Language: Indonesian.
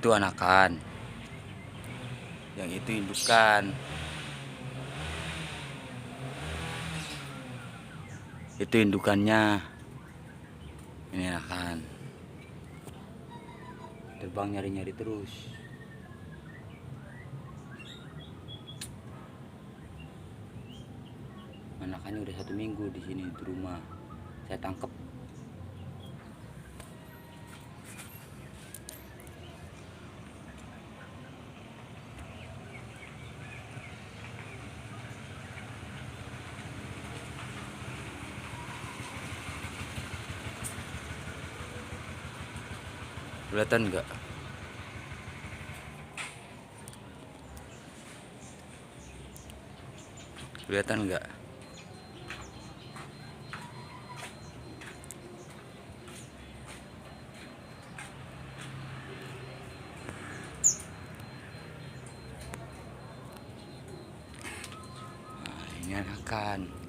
itu anakan, yang itu indukan. Itu indukannya. Ini anakan. Terbang nyari-nyari terus. Anakannya udah 1 minggu di sini di rumah. Saya tangkap. Kelihatan nggak? Kelihatan nggak? Nah, ini anakan.